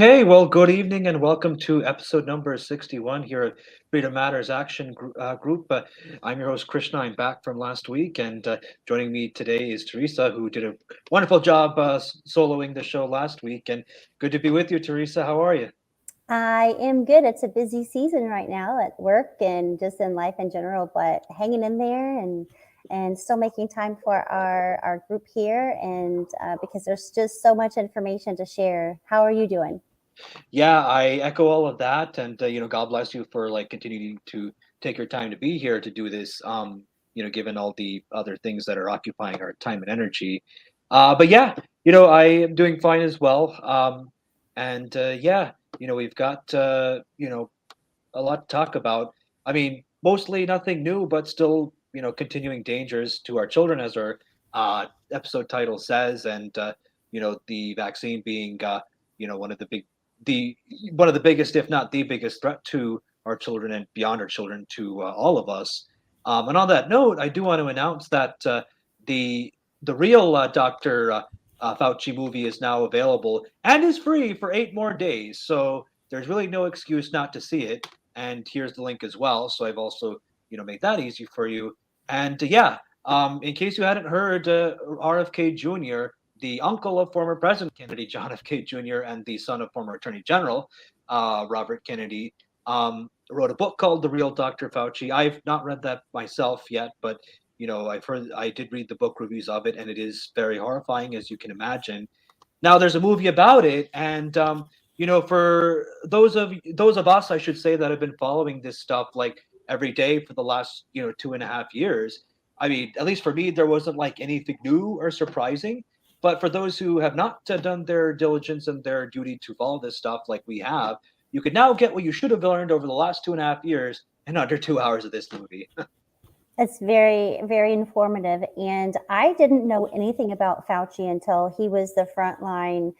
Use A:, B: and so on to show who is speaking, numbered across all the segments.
A: Okay, well, good evening and welcome to episode number 61 here at Freedom Matters Group. I'm your host, Krishna. I'm back from last week, and joining me today is Teresa, who did a wonderful job soloing the show last week. And good to be with you, Teresa. How are you?
B: I am good. It's a busy season right now at work and just in life in general, but hanging in there and still making time for our group here and because there's just so much information to share. How are you doing?
A: Yeah, I echo all of that, and God bless you for like continuing to take your time to be here to do this. Given all the other things that are occupying our time and energy. But yeah, I am doing fine as well. And yeah, we've got a lot to talk about. I mean, mostly nothing new, but still, continuing dangers to our children, as our episode title says, and the vaccine being, one of the one of the biggest, if not the biggest, threat to our children and beyond our children to all of us. And on that note, I do want to announce that the the real Doctor Fauci movie is now available and is free for 8 more days. So there's really no excuse not to see it, and here's the link as well. So I've also made that easy for you. And yeah, in case you hadn't heard, RFK Jr., the uncle of former President Kennedy, John F. K. Jr., and the son of former Attorney General Robert Kennedy, wrote a book called The Real Dr. Fauci. I've not read that myself yet, but I did read the book reviews of it, and it is very horrifying, as you can imagine. Now there's a movie about it, and for those of us, I should say, that have been following this stuff like every day for the last 2.5 years. I mean, at least for me, there wasn't like anything new or surprising. But for those who have not done their diligence and their duty to follow this stuff like we have, you could now get what you should have learned over the last 2.5 years in under 2 hours of this movie.
B: It's very, very informative. And I didn't know anything about Fauci until he was the frontline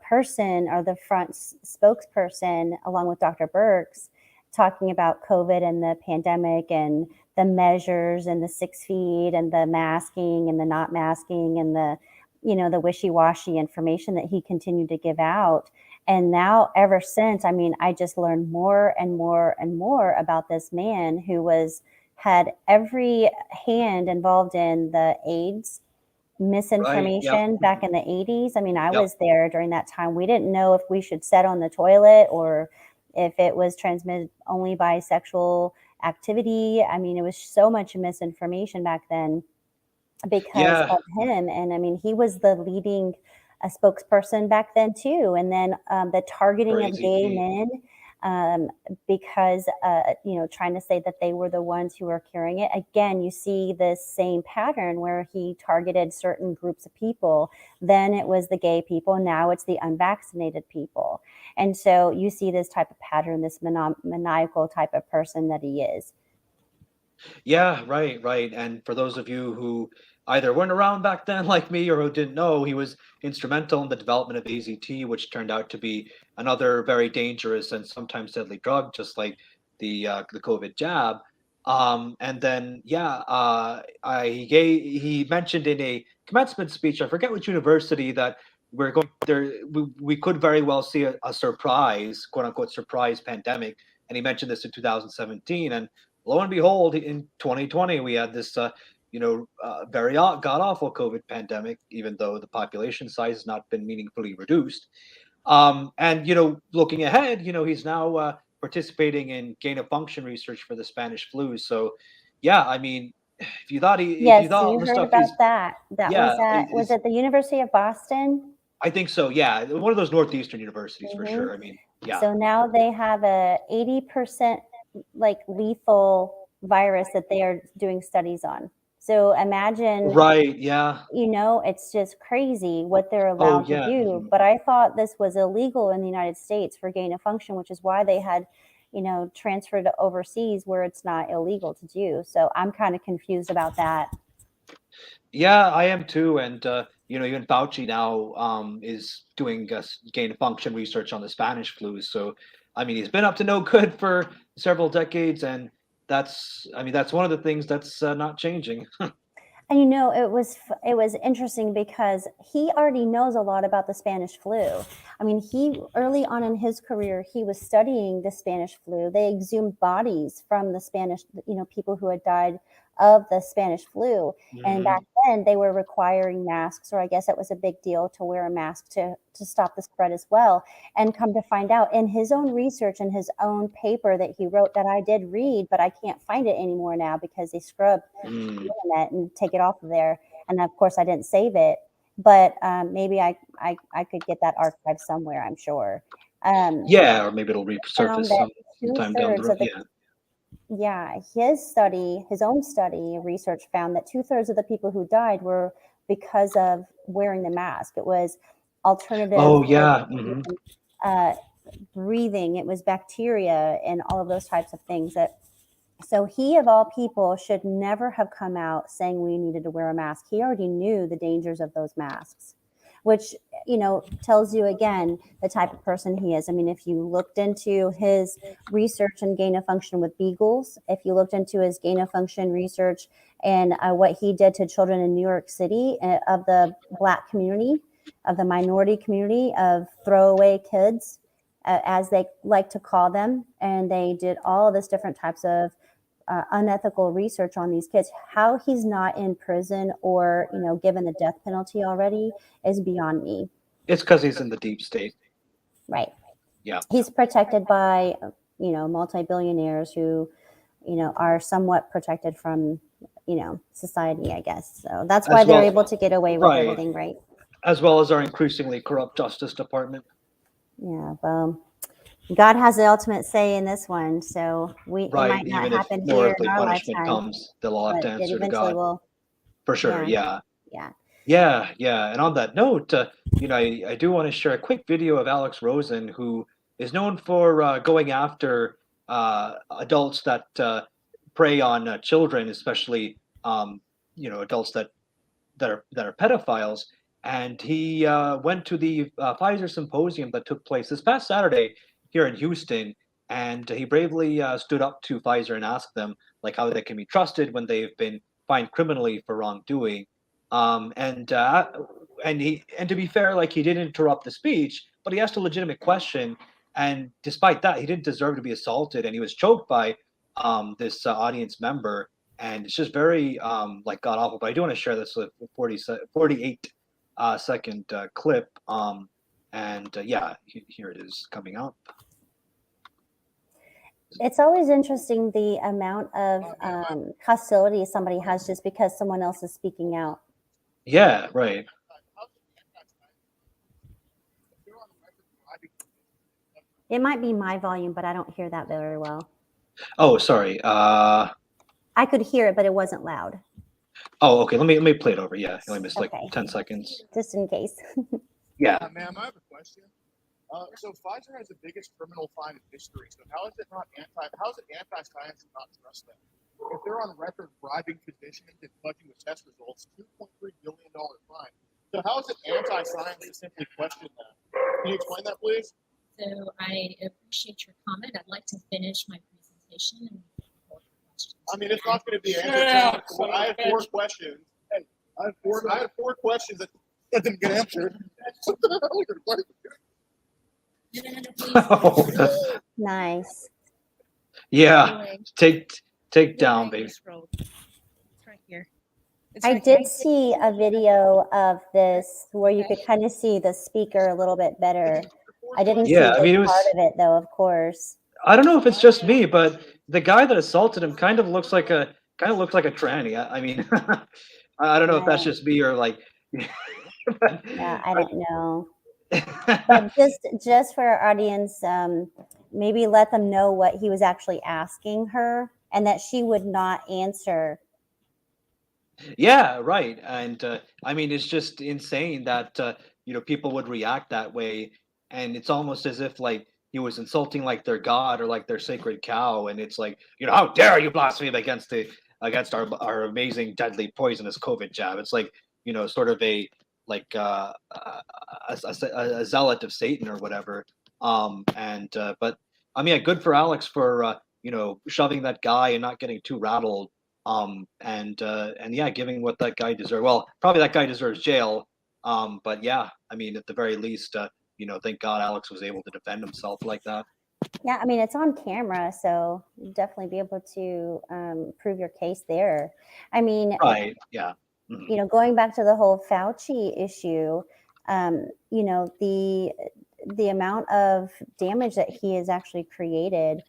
B: person or the spokesperson, along with Dr. Birx, talking about COVID and the pandemic and the measures and the 6 feet and the masking and the not masking and the wishy-washy information that he continued to give out. And now, ever since, I mean, I just learned more and more and more about this man who had every hand involved in the AIDS
A: Right. Yep.
B: misinformation back in the 80s. I mean, I
A: Yep.
B: was there during that time. We didn't know if we should sit on the toilet or if it was transmitted only by sexual activity. I mean, it was so much misinformation back then because
A: Yeah.
B: of him. And I mean, he was the leading spokesperson back then too. And then the targeting of
A: Crazy
B: gay
A: indeed.
B: men, because trying to say that they were the ones who were curing it. Again, you see this same pattern where he targeted certain groups of people. Then it was the gay people. Now it's the unvaccinated people. And so you see this type of pattern, this maniacal type of person that he is.
A: Yeah, right, right. And for those of you who either weren't around back then, like me, or who didn't know, he was instrumental in the development of AZT, which turned out to be another very dangerous and sometimes deadly drug, just like the COVID jab. And then, yeah, he mentioned in a commencement speech, I forget which university, that we're going there. We could very well see a surprise, quote unquote, surprise pandemic. And he mentioned this in 2017, and lo and behold, in 2020, we had this, very god awful COVID pandemic, even though the population size has not been meaningfully reduced. And looking ahead, he's now participating in gain of function research for the Spanish flu. So, yeah, I mean, if you
B: Yes,
A: thought all
B: you
A: the
B: heard
A: stuff
B: about
A: he's,
B: that. That
A: yeah,
B: was
A: is
B: at the University of Boston.
A: I think so. Yeah, one of those northeastern universities for
B: hmm
A: sure. I mean, yeah,
B: So now they have a 80% like lethal virus that they are doing studies on. So imagine,
A: right, yeah.
B: it's just crazy what they're
A: Oh,
B: allowed to
A: yeah.
B: do. But I thought this was illegal in the United States for gain of function, which is why they had, transferred to overseas where it's not illegal to do. So I'm kind of confused about that.
A: Yeah, I am too. And even Fauci now is doing gain of function research on the Spanish flu. So, I mean, he's been up to no good for several decades, and that's one of the things that's not changing.
B: And it was interesting because he already knows a lot about the Spanish flu. I mean, he early on in his career, he was studying the Spanish flu. They exhumed bodies from the Spanish, people who had died of the Spanish flu. And back then, they were requiring masks, or I guess it was a big deal to wear a mask to stop the spread as well. And come to find out, in his own research and his own paper that he wrote that I did read, but I can't find it anymore now because they scrubbed the internet and take it off of there. And of course, I didn't save it, but maybe I could get that archive somewhere, I'm sure.
A: Yeah, or maybe it'll
B: Found
A: resurface
B: that
A: sometime down the
B: 2/3
A: road.
B: of the his own study research found that 2/3 of the people who died were because of wearing the mask. It was alternative
A: Oh yeah.
B: uh, breathing. It was bacteria and all of those types of things that. So he, of all people, should never have come out saying we needed to wear a mask. He already knew the dangers of those masks, which, tells you again the type of person he is. I mean, if you looked into his research and gain of function with beagles, if you looked into his gain of function research and what he did to children in New York City of the Black community, of the minority community, of throwaway kids, as they like to call them, and they did all of this different types of unethical research on these kids. How he's not in prison or given the death penalty already is beyond me.
A: It's because he's in the deep state.
B: Right.
A: Yeah.
B: He's protected by multi-billionaires who are somewhat protected from society, I guess. So that's why they're able to get away with everything, right?
A: As well as our increasingly corrupt Justice Department.
B: Yeah, well, God has the ultimate say in this one, so it might not
A: Even
B: happen
A: if no
B: here
A: earthly
B: in our
A: punishment
B: lifetime,
A: comes, they'll all have
B: but
A: to
B: it
A: answer to
B: eventually
A: God.
B: will.
A: For sure, yeah.
B: Yeah.
A: And on that note, I do want to share a quick video of Alex Rosen, who is known for going after adults that prey on children, especially adults that are pedophiles. And he went to the Pfizer symposium that took place this past Saturday here in Houston, and he bravely stood up to Pfizer and asked them like how they can be trusted when they've been fined criminally for wrongdoing. And to be fair, like he didn't interrupt the speech, but he asked a legitimate question. And despite that, he didn't deserve to be assaulted, and he was choked by this audience member, and it's just very like god awful. But I do want to share this with 48 second clip. Here it is coming up.
B: It's always interesting the amount of hostility somebody has just because someone else is speaking out.
A: Yeah, right.
B: It might be my volume, but I don't hear that very well.
A: Oh, sorry.
B: I could hear it, but it wasn't loud.
A: Oh, okay. Let me play it over. Yeah, I only missed like 10 seconds.
B: Just in case.
C: Yeah. Ma'am, I have a question. So Pfizer has the biggest criminal fine in history. So how is it anti-science to not trust them? If they're on record bribing physicians and fudging with test results, $2.3 billion fine. So how is it anti-science to simply question that? Can you explain that, please?
D: So I appreciate your comment. I'd like to finish my presentation and
C: I mean, it's not going to be answered. Well, I have 4 questions. Hey, I have four questions that didn't get answered.
B: Nice.
A: Yeah. Take down, baby.
D: It's right here.
B: I did see a video of this where you could kind of see the speaker a little bit better. I didn't see this part of it though, of course.
A: I don't know if it's just me, but the guy that assaulted him kind of looks like a tranny. I mean, I don't know if that's just me or like.
B: Yeah, I don't know. But just for our audience, maybe let them know what he was actually asking her, and that she would not answer.
A: Yeah, right. And I mean, it's just insane that people would react that way, and it's almost as if like he was insulting like their god or like their sacred cow, and it's like, how dare you blaspheme against our amazing deadly poisonous COVID jab. It's like, sort of a like a zealot of Satan or whatever. But I mean, good for Alex for shoving that guy and not getting too rattled. Giving what that guy deserves. Well, probably that guy deserves jail. But yeah, I mean, at the very least, thank God Alex was able to defend himself like that.
B: Yeah, I mean, it's on camera, so you'll definitely be able to prove your case there. I mean,
A: Right. Yeah. Mhm.
B: Going back to the whole Fauci issue, the amount of damage that he has actually created,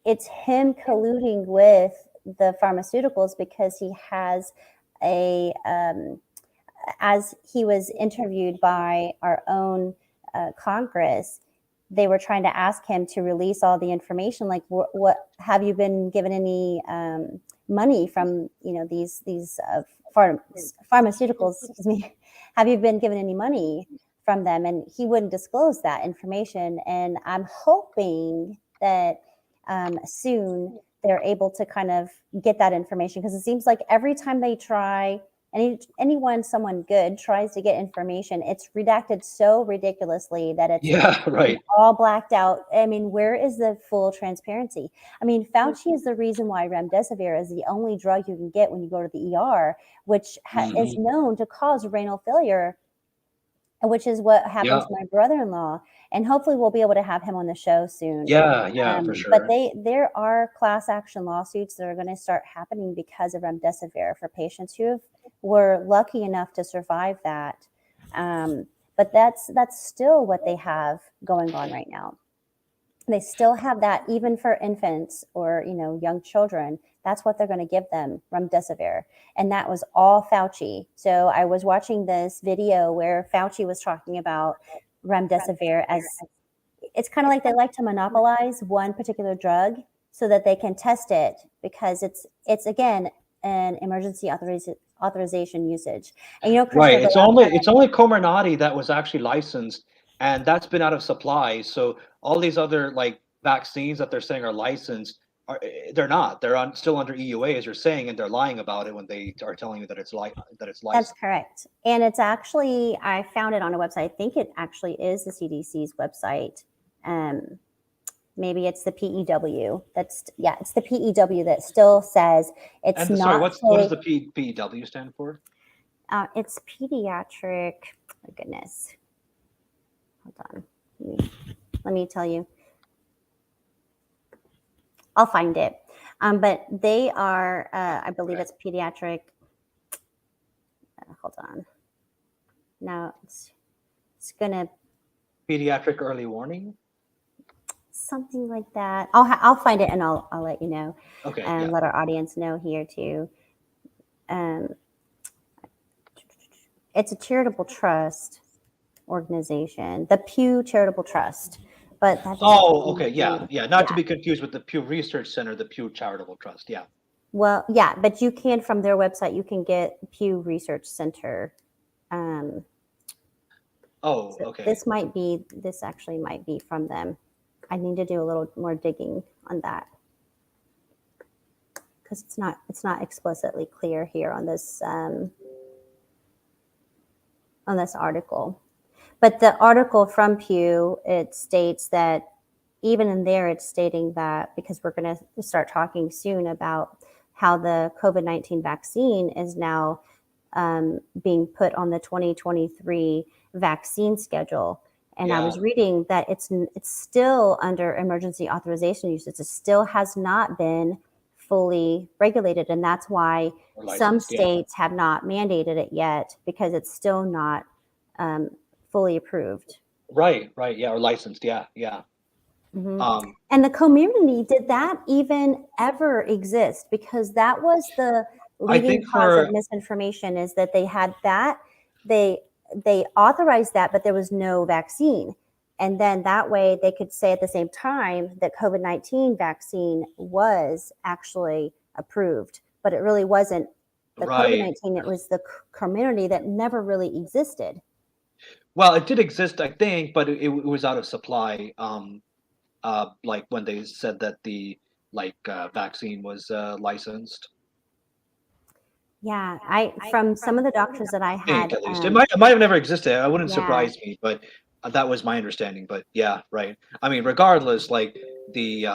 B: it's him colluding with the pharmaceuticals because he has as he was interviewed by our own Congress, they were trying to ask him to release all the information. Like, what have you been given any money from these pharmaceuticals? Excuse me. Have you been given any money from them? And he wouldn't disclose that information. And I'm hoping that soon they're able to kind of get that information, because it seems like every time they try, someone good tries to get information, it's redacted so ridiculously that it's
A: Yeah. Right.
B: all blacked out. I mean, where is the full transparency? I mean, Fauci is the reason why remdesivir is the only drug you can get when you go to the ER, which is known to cause renal failure, which is what happened
A: Yeah.
B: to my brother-in-law. And hopefully we'll be able to have him on the show soon.
A: Yeah. Yeah. For
B: But
A: sure.
B: there are class action lawsuits that are going to start happening because of remdesivir for patients who were lucky enough to survive that. But that's still what they have going on right now. They still have that even for infants or young children. That's what they're going to give them, remdesivir. And that was all Fauci. So I was watching this video where Fauci was talking about remdesivir as, it's kind of like they like to monopolize one particular drug so that they can test it, because it's again an emergency authorization usage. And
A: Right.
B: Christopher,
A: It's only Comirnaty that was actually licensed, and that's been out of supply. So all these other like vaccines that they're saying are licensed they're not. They're still under EUA, as you're saying, and they're lying about it when they are telling you that it's
B: that's
A: licensed.
B: correct. And it's actually, I found it on a website. I think it actually is the CDC's website. Maybe it's the PEW. It's the PEW that still says it's
A: And sorry,
B: not.
A: what does the PEW stand for?
B: It's pediatric. Oh, goodness. Hold on. Let me tell you. I'll find it. But they are, I believe it's pediatric. Hold on. No, it's gonna.
A: Pediatric early warning.
B: Something like that. I'll find it and I'll let you know.
A: Okay.
B: And let our audience know here too. It's a charitable trust organization, the Pew Charitable Trust. But that
A: okay, yeah. Not to be confused with the Pew Research Center, the Pew Charitable Trust. Yeah.
B: Well, yeah, but you can, from their website, you can get Pew Research Center.
A: Okay.
B: This actually might be from them. I need to do a little more digging on that, because it's not explicitly clear here on this article. But the article from Pew, it states that even in there, it's stating that, because we're going to start talking soon about how the COVID-19 vaccine is now being put on the 2023 vaccine schedule. And I was reading that it's still under emergency authorization usage. It still has not been fully regulated. And that's why some states have not mandated it yet, because it's still not fully approved.
A: Right. Yeah. Or licensed. Yeah.
B: Mm-hmm. And the community, did that even ever exist? Because that was the leading cause of misinformation, is that they had that, they authorized that, but there was no vaccine. And then that way they could say at the same time that COVID-19 vaccine was actually approved, but it really wasn't the COVID-19, it was the community that never really existed.
A: Well, it did exist, I think, but it was out of supply. Like when they said that the vaccine was licensed.
B: Yeah, from some of the doctors that I had,
A: at least it might have never existed. It wouldn't surprise me, but that was my understanding. But yeah, right. I mean, regardless, like the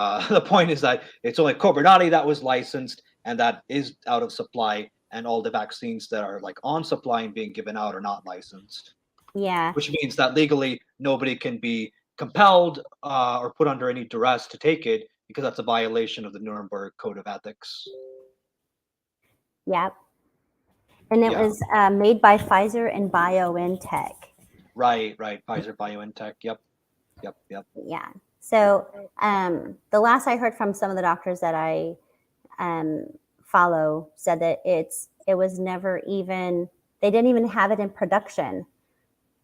A: point is that it's only Comirnaty that was licensed, and that is out of supply, and all the vaccines that are like on supply and being given out are not licensed,
B: Yeah.
A: which means that legally nobody can be compelled or put under any duress to take it because that's a violation of the Nuremberg Code of Ethics.
B: Yep. And it
A: Yeah.
B: was made by Pfizer and BioNTech.
A: Right. Pfizer, BioNTech. Yep.
B: Yeah. So the last I heard from some of the doctors that I follow said that it was never even, they didn't even have it in production.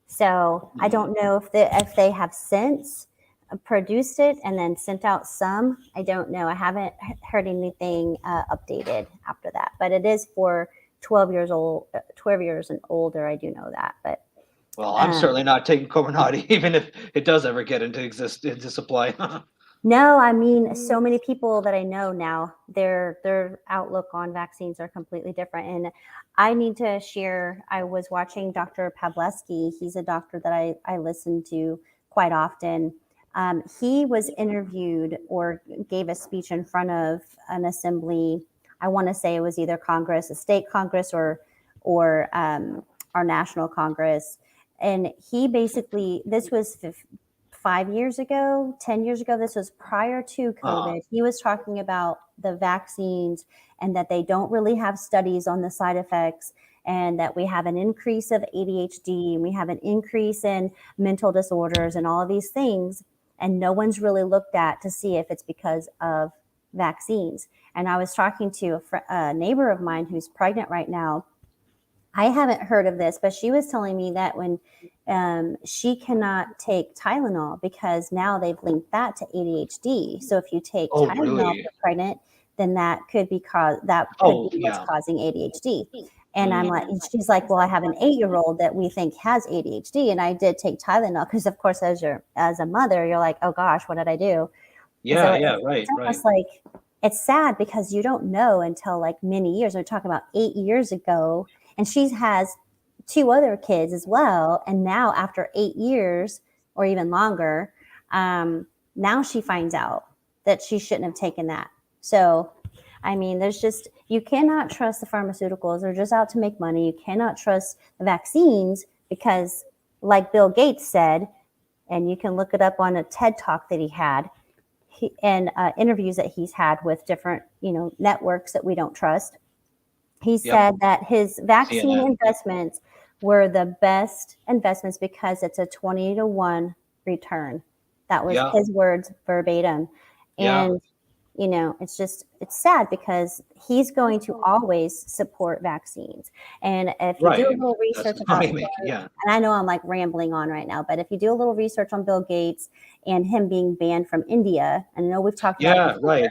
B: So I don't know if they have since produced it and then sent out some. I don't know. I haven't heard anything updated after that. But it is for 12 years and older. I do know that. But
A: well, I'm certainly not taking Comirnaty, even if it does ever get into supply.
B: no, I mean, so many people that I know now, their outlook on vaccines are completely different. And I need to share, I was watching Dr. Pawlowski. He's a doctor that I listen to quite often. He was interviewed or gave a speech in front of an assembly. I want to say it was either Congress, a state Congress, or our national Congress. And he basically, this was 5 years ago, 10 years ago, this was prior to COVID. He was talking about the vaccines and that they don't really have studies on the side effects, and that we have an increase of ADHD and we have an increase in mental disorders and all of these things. And no one's really looked at to see if it's because of vaccines. And I was talking to a neighbor of mine who's pregnant right now. I haven't heard of this, but she was telling me that when she cannot take Tylenol because now they've linked that to ADHD. So if you take Tylenol
A: really?
B: for pregnant, then that could be what's causing ADHD. And I'm like, and she's like, well, I have an 8-year-old that we think has ADHD, and I did take Tylenol because, of course, as a mother, you're like, oh gosh, what did I do?
A: Yeah,
B: It's almost like, it's sad because you don't know until like many years. We're talking about 8 years ago, and she has 2 other kids as well. And now after 8 years or even longer, now she finds out that she shouldn't have taken that. So, I mean, you cannot trust the pharmaceuticals. They're just out to make money. You cannot trust the vaccines because, like Bill Gates said, and you can look it up on a TED Talk that he had, and interviews that he's had with different, networks that we don't trust. He said that his vaccine investments were the best investments because it's a 20-to-1 return. That was his words verbatim. And, it's sad because he's going to always support vaccines. And if you do a little research about him, and I know I'm like rambling on right now, but if you do a little research on Bill Gates and him being banned from India, and I know we've talked about it before,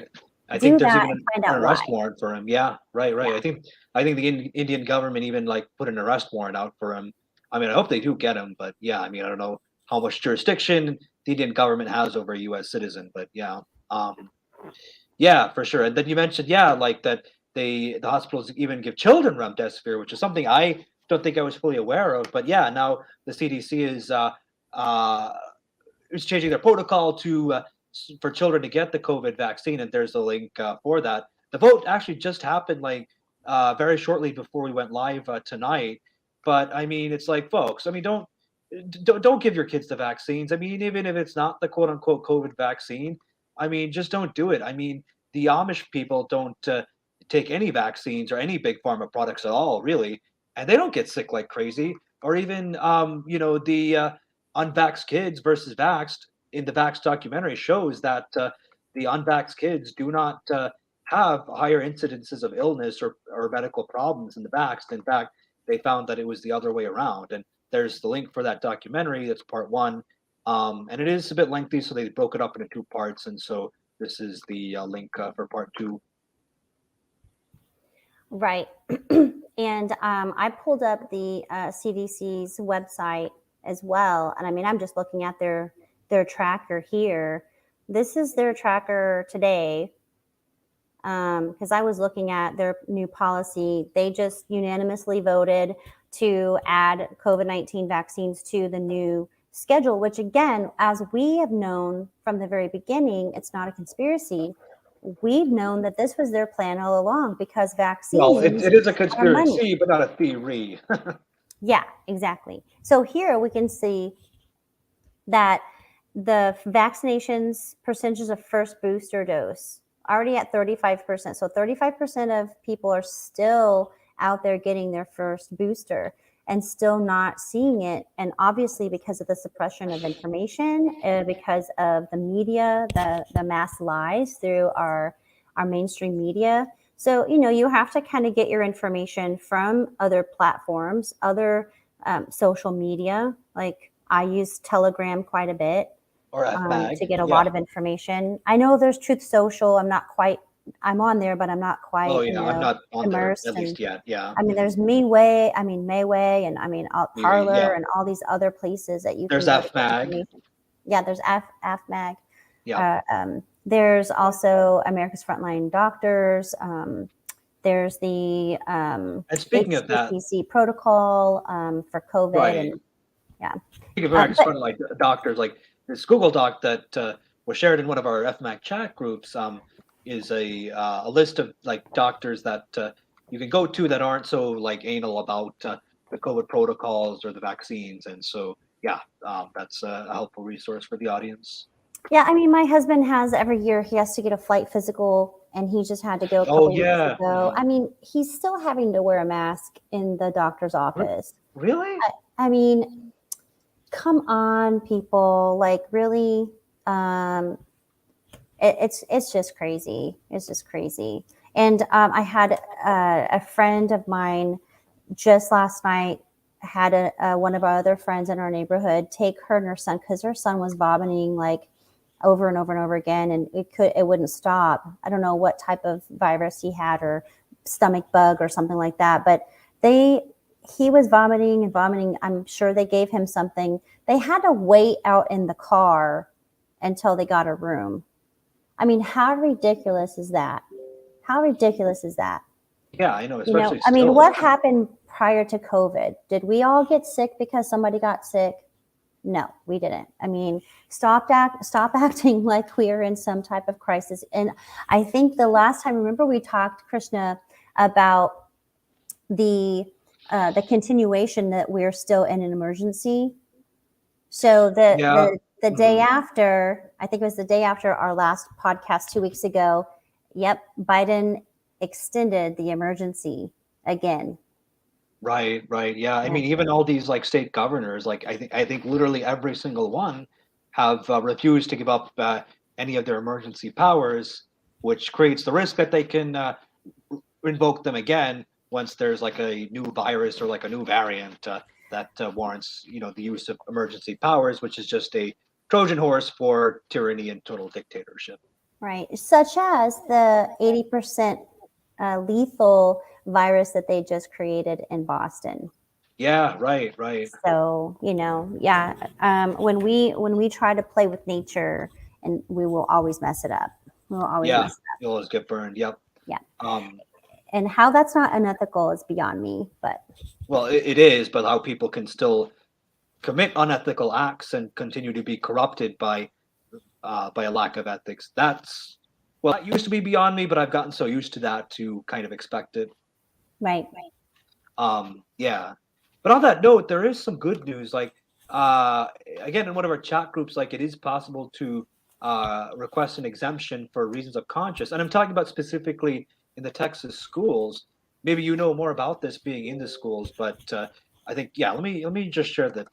A: I think there's even
B: and
A: an arrest warrant for him. Yeah, right. I think the Indian government even like put an arrest warrant out for him. I mean, I hope they do get him, but yeah, I mean, I don't know how much jurisdiction the Indian government has over a U.S. citizen, but yeah, for sure. And then you mentioned, like that the hospitals even give children remdesivir, which is something I don't think I was fully aware of. But yeah, now the CDC is changing their protocol to for children to get the COVID vaccine, and there's a link for that. The vote actually just happened like very shortly before we went live tonight. But I mean, it's like, folks, I mean, don't give your kids the vaccines. I mean, even if it's not the quote unquote COVID vaccine, I mean, just don't do it. I mean, the Amish people don't take any vaccines or any big pharma products at all, really, and they don't get sick like crazy. Or even, the unvaxxed kids versus vaxxed in the Vax documentary shows that the unvaxxed kids do not have higher incidences of illness or medical problems than the vaxxed. In fact, they found that it was the other way around. And there's the link for that documentary. That's part 1. And it is a bit lengthy, so they broke it up into 2 parts. And so this is the link for part 2.
B: Right. And I pulled up the CDC's website as well. And I mean, I'm just looking at their tracker here. This is their tracker today. Because I was looking at their new policy. They just unanimously voted to add COVID-19 vaccines to the new schedule, which again, as we have known from the very beginning, it's not a conspiracy. we've known that this was their plan all along because
A: Well,
B: vaccines
A: it is a
B: are money.
A: conspiracy, but not a theory.
B: Yeah, exactly. So here we can see that the vaccinations percentages of first booster dose already at 35%. So 35% of people are still out there getting their first booster and still not seeing it. And obviously because of the suppression of information, because of the media, the mass lies through our mainstream media. So, you have to kind of get your information from other platforms, other social media. Like I use Telegram quite a bit
A: Or FMAG.
B: to get a
A: Yeah.
B: lot of information. I know there's Truth Social. I'm on there, but I'm not quite,
A: Oh yeah, I'm not on there
B: immersed.
A: at
B: And
A: least yet. Yeah.
B: I mean, there's Mayway, and Parlor
A: Yeah.
B: and all these other places that you
A: There's
B: can go to get
A: FMAG.
B: information. Yeah, there's AFMAG.
A: Yeah.
B: There's also America's Frontline Doctors. There's the
A: And speaking of that,
B: HCPC protocol for COVID.
A: right.
B: And yeah.
A: Speaking of America's Frontline Doctors, like this Google Doc that was shared in one of our FMAC chat groups is a list of like doctors that you can go to that aren't so like anal about the COVID protocols or the vaccines. And so, yeah, that's a helpful resource for the audience.
B: Yeah, I mean, my husband has every year he has to get a flight physical, and he just had to go a couple weeks ago. I mean, he's still having to wear a mask in the doctor's office.
A: Really?
B: I mean, come on, people! Like, really? It's just crazy. It's just crazy. And I had a friend of mine just last night had one of our other friends in our neighborhood take her and her son because her son was vomiting like over and over and over again, and it wouldn't stop. I don't know what type of virus he had or stomach bug or something like that, but he was vomiting and vomiting. I'm sure they gave him something. They had to wait out in the car until they got a room. I mean, how ridiculous is that? How ridiculous is that?
A: Yeah, I know. Especially
B: I mean, what happened prior to COVID? Did we all get sick because somebody got sick? No, we didn't. I mean, stop acting like we are in some type of crisis. And I think the last time, remember we talked, Krishna, about the continuation that we're still in an emergency. So the day after, I think it was the day after our last podcast 2 weeks ago, yep, Biden extended the emergency again.
A: Right. Yeah. I mean, even all these like state governors, like I think literally every single one have refused to give up any of their emergency powers, which creates the risk that they can invoke them again once there's like a new virus or like a new variant that warrants, the use of emergency powers, which is just a Trojan horse for tyranny and total dictatorship.
B: Right. Such as the 80% lethal virus that they just created in Boston.
A: Yeah, right.
B: So, when we try to play with nature, and we will always mess it up. We'll always mess it up.
A: You'll always get burned. Yep.
B: Yeah. And how that's not unethical is beyond me, but.
A: Well, it is, but how people can still commit unethical acts and continue to be corrupted by a lack of ethics. That used to be beyond me, but I've gotten so used to that to kind of expect it.
B: Right.
A: Yeah. But on that note, there is some good news. Like, again, in one of our chat groups, like it is possible to request an exemption for reasons of conscience. And I'm talking about specifically in the Texas schools. Maybe you know more about this being in the schools, but I think, let me just share the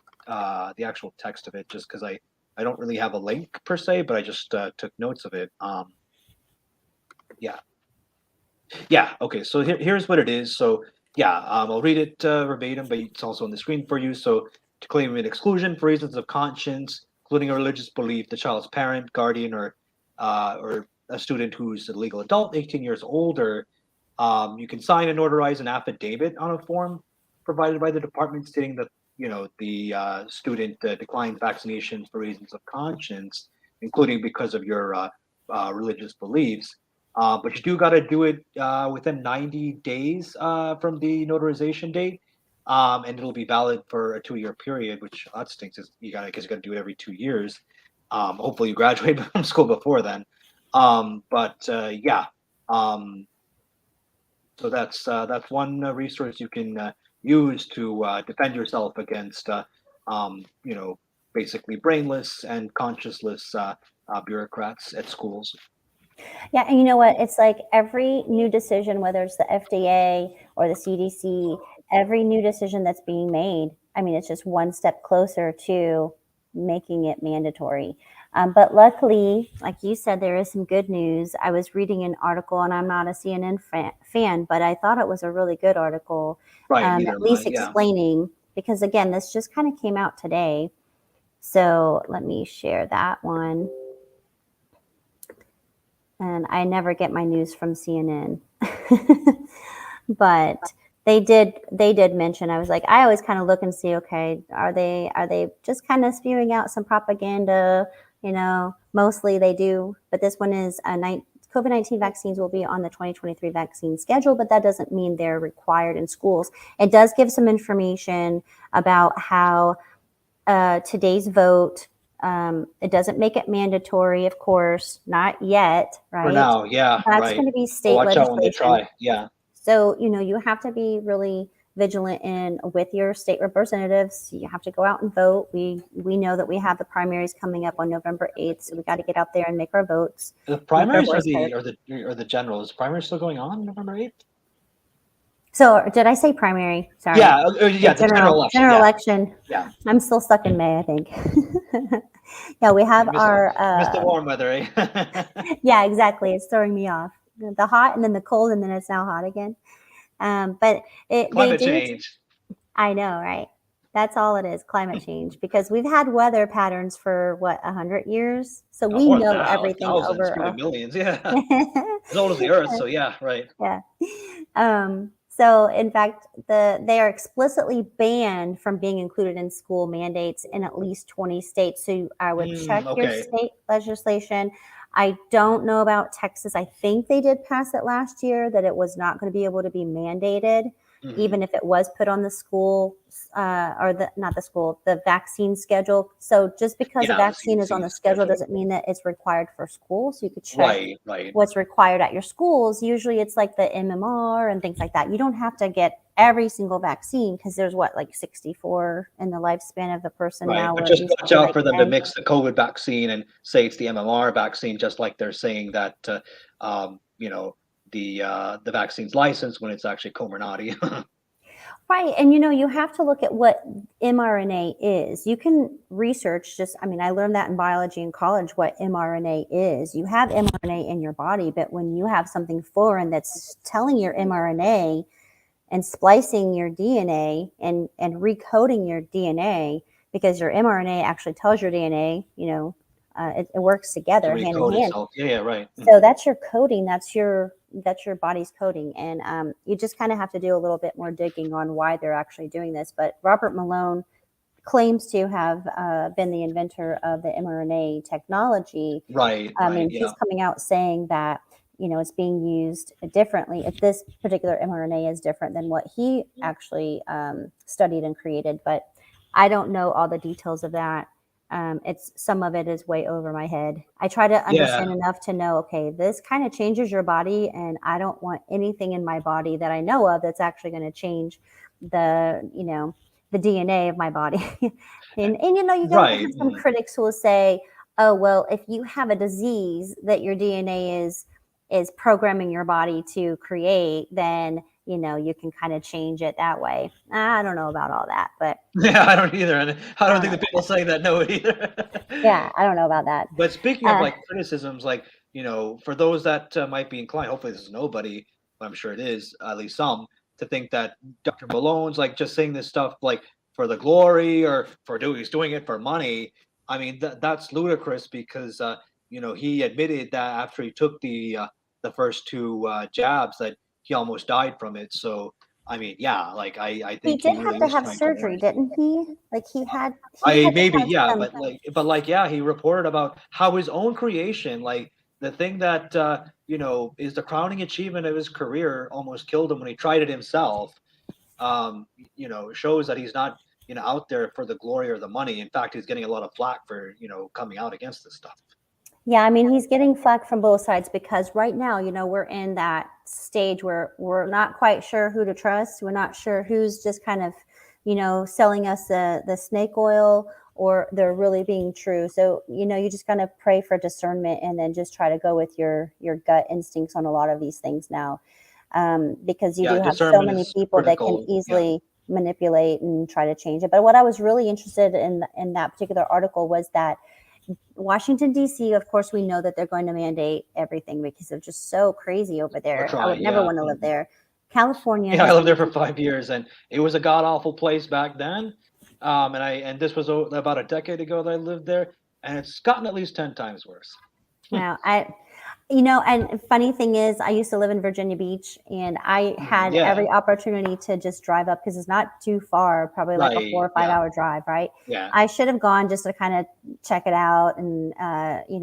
A: actual text of it, just because I don't really have a link per se, but I just took notes of it. Okay, so here's what it is. So I'll read it verbatim, but it's also on the screen for you. So to claim an exclusion for reasons of conscience, including a religious belief, the child's parent, guardian, or a student who's a legal adult, 18 years older, you can sign and notarize an affidavit on a form provided by the department stating that the student declined vaccinations for reasons of conscience, including because of your religious beliefs. But you do got to do it within 90 days from the notarization date, and it'll be valid for a 2-year period. Which that stinks. Because you got to do it every 2 years. Hopefully, you graduate from school before then. But yeah, um, so that's one resource you can use to defend yourself against, you know, basically brainless and conscienceless bureaucrats at schools.
B: Yeah, and you know what? It's like every new decision, whether it's the FDA or the CDC, every new decision that's being made, I mean, it's just one step closer to making it mandatory. But luckily, like you said, there is some good news. I was reading an article, and I'm not a CNN fan, but I thought it was a really good article,
A: Right, neither
B: at
A: am I.
B: least
A: Yeah.
B: explaining, because again, this just kind of came out today. So let me share that one. And I never get my news from CNN. But they did mention, I was like, I always kind of look and see, okay, are they just kind of spewing out some propaganda? You know, mostly they do, but this one is COVID-19 vaccines will be on the 2023 vaccine schedule, but that doesn't mean they're required in schools. It does give some information about how today's vote, it doesn't make it mandatory, of course, not yet,
A: For
B: right?
A: now, yeah,
B: That's
A: right.
B: going to be
A: Well,
B: state
A: watch out when they
B: legislation.
A: try. Yeah.
B: So, you know, you have to be really vigilant in with your state representatives. You have to go out and vote. We know that we have the primaries coming up on November 8th, so we got to get out there and make our votes.
A: The
B: Make our
A: primaries or
B: voice heard.
A: the general? Is primary still going on November 8th?
B: So, did I say primary? Sorry.
A: Yeah, yeah, the general election.
B: General
A: Yeah.
B: election.
A: Yeah.
B: I'm still stuck in May, I think. Yeah, we have our
A: missed the warm weather, eh?
B: yeah, exactly. It's throwing me off. The hot and then the cold and then it's now hot again. But they
A: Climate
B: do.
A: change.
B: I know, right? That's all it is, climate change, because we've had weather patterns for what, 100 years, so we
A: More than
B: know
A: that, like
B: everything
A: thousands,
B: over.
A: probably millions. Yeah, as old as the Earth. So yeah, right.
B: Yeah. So in fact, they are explicitly banned from being included in school mandates in at least 20 states. So I would check your
A: Okay.
B: state legislation. I don't know about Texas. I think they did pass it last year that it was not going to be able to be mandated, even if it was put on the school or the vaccine schedule. So just because a
A: Yeah, the
B: vaccine is on
A: CDC
B: the schedule
A: schedule.
B: doesn't mean that it's required for school. So you could check
A: Right.
B: what's required at your schools. Usually it's like the MMR and things like that. You don't have to get every single vaccine because there's like 64 in the lifespan of the person
A: Right,
B: now,
A: but
B: where it
A: just
B: used to
A: watch
B: be
A: out
B: like
A: for them to
B: 10.
A: mix the COVID vaccine and say it's the MMR vaccine, just like they're saying that you know, the vaccine's licensed when it's actually Comirnaty.
B: Right. And you have to look at what mRNA is. You can research I learned that in biology in college, what mRNA is. You have mRNA in your body, but when you have something foreign that's telling your mRNA and splicing your DNA and recoding your DNA, because your mRNA actually tells your DNA, it works
A: to
B: together hand in
A: recode
B: hand.
A: itself. Yeah, right.
B: So that's your coding. That's your body's coding, and you just kind of have to do a little bit more digging on why they're actually doing this. But Robert Malone claims to have been the inventor of the mRNA technology.
A: Right,
B: And
A: yeah.
B: he's coming out saying that it's being used differently. If this particular mRNA is different than what he actually studied and created, but I don't know all the details of that. It's some of it is way over my head. I try to understand enough to know, okay, this kind of changes your body, and I don't want anything in my body that I know of that's actually going to change the DNA of my body. and you're going to
A: Right.
B: have some critics who will say, oh, well, if you have a disease that your DNA is programming your body to create, then you can kind of change it that way. I don't know about all that, but
A: Yeah, I don't either, and I don't think
B: know
A: the people saying that know it either.
B: yeah, I don't know about that.
A: But speaking of like criticisms, like for those that might be inclined, hopefully this is nobody, but I'm sure it is at least some, to think that Dr. Malone's like just saying this stuff like for the glory or he's doing it for money. I mean that's ludicrous because he admitted that after he took the first two jabs that he almost died from it. So I mean, yeah, like I
B: He
A: think he
B: did have
A: really
B: to
A: is
B: have
A: trying to
B: surgery,
A: warn.
B: didn't he? Like he had
A: I
B: to
A: maybe
B: have
A: yeah,
B: some.
A: but yeah, he reported about how his own creation, like the thing that is the crowning achievement of his career, almost killed him when he tried it himself. Shows that he's not out there for the glory or the money. In fact, he's getting a lot of flack for coming out against this stuff.
B: Yeah, I mean, he's getting flack from both sides because right now, we're in that stage where we're not quite sure who to trust. We're not sure who's just kind of, selling us the snake oil or they're really being true. So, you just kind of pray for discernment and then just try to go with your gut instincts on a lot of these things now. Because you
A: Yeah,
B: do have so
A: discernment
B: many
A: is
B: people that can
A: critical. Yeah.
B: easily manipulate and try to change it. But what I was really interested in that particular article was that Washington, D.C., of course, we know that they're going to mandate everything because they're just so crazy over
A: Or
B: there. I
A: try.
B: would never
A: Yeah.
B: want to live there. California
A: Yeah, I
B: has
A: lived there
B: been,
A: for 5 years, and it was a god awful place back then. And this was about a decade ago that I lived there, and it's gotten at least 10 times worse.
B: wow, and funny thing is, I used to live in Virginia Beach and I
A: Mhm.
B: had
A: Yeah.
B: every opportunity to just drive up because it's not too far, probably like a
A: Right.
B: 4 or 5 hour drive, right?
A: Yeah.
B: I should have gone just to kind of check it out and,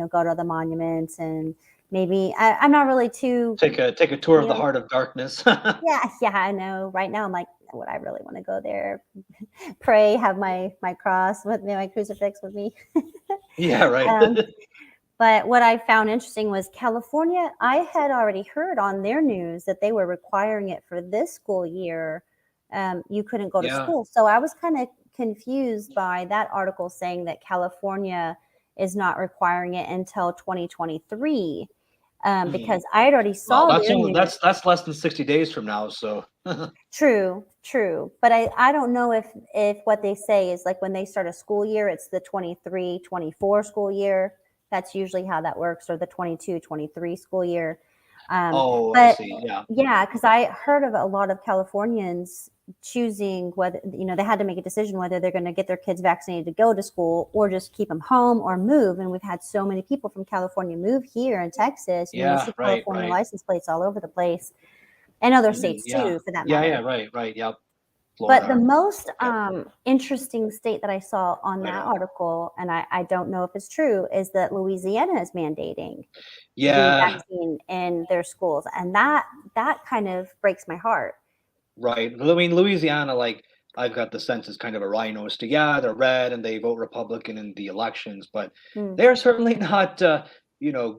B: go to the monuments and maybe I'm not really too,
A: Take a tour of
B: you
A: the
B: know,
A: heart of darkness.
B: yeah, I know. Right now, I'm like, would I really want to go there? Pray, have my cross with me, my crucifix with me.
A: Yeah. Right.
B: um, but what I found interesting was California. I had already heard on their news that they were requiring it for this school year. You couldn't go to
A: Yeah.
B: school, so I was kind of confused by that article saying that California is not requiring it until 2023.
A: Mhm.
B: Because I had already
A: Well,
B: saw
A: that's
B: their
A: only
B: news.
A: that's less than 60 days from now. So
B: True, true. But I don't know if what they say is like when they start a school year, it's the 23-24 school year. That's usually how that works, or the 22-23 school year.
A: oh, I
B: But
A: see. Yeah.
B: yeah, because I heard of a lot of Californians choosing whether, they had to make a decision whether they're going to get their kids vaccinated to go to school or just keep them home or move. And we've had so many people from California move here in Texas. You
A: Yeah.
B: see
A: Right.
B: California
A: Right.
B: license plates all over the place and other
A: Mhm.
B: states
A: Yeah.
B: too, for that
A: Yeah. Yeah.
B: matter.
A: Right. Right. Yep.
B: But the
A: Florida.
B: most
A: Yep.
B: interesting state that I saw on that
A: Idaho.
B: article, and I don't know if it's true, is that Louisiana is mandating the
A: Yeah.
B: vaccine in their schools, and that kind of breaks my heart.
A: Right. I mean, Louisiana, like I've got the sense is kind of a rhino state. Yeah, they're red and they vote Republican in the elections, but
B: Mm.
A: they're certainly not,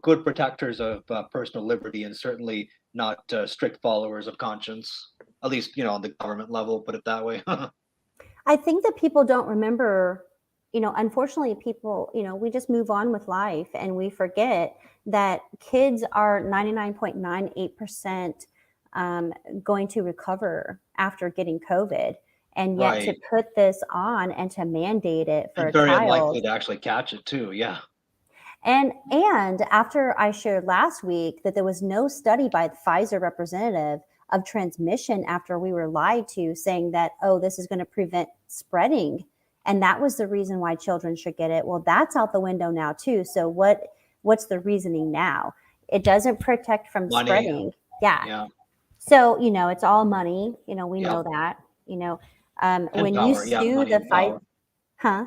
A: good protectors of personal liberty, and certainly not strict followers of conscience. At least, on the government level, put it that way.
B: I think that people don't remember, unfortunately, people, we just move on with life and we forget that kids are 99.98% going to recover after getting COVID. And yet to
A: Right.
B: put this on and to mandate it for
A: And
B: a
A: very
B: child.
A: unlikely to actually catch it too. Yeah.
B: And after I shared last week that there was no study by the Pfizer representative of transmission after we were lied to, saying that, oh, this is going to prevent spreading. And that was the reason why children should get it. Well, that's out the window now too. So what's the reasoning now? It doesn't protect from
A: Money.
B: spreading. Yeah.
A: Yeah.
B: So, it's all money. We know
A: Yep.
B: that,
A: And
B: when you
A: power. Yeah.
B: sue
A: Money
B: the
A: and
B: fight,
A: power.
B: huh?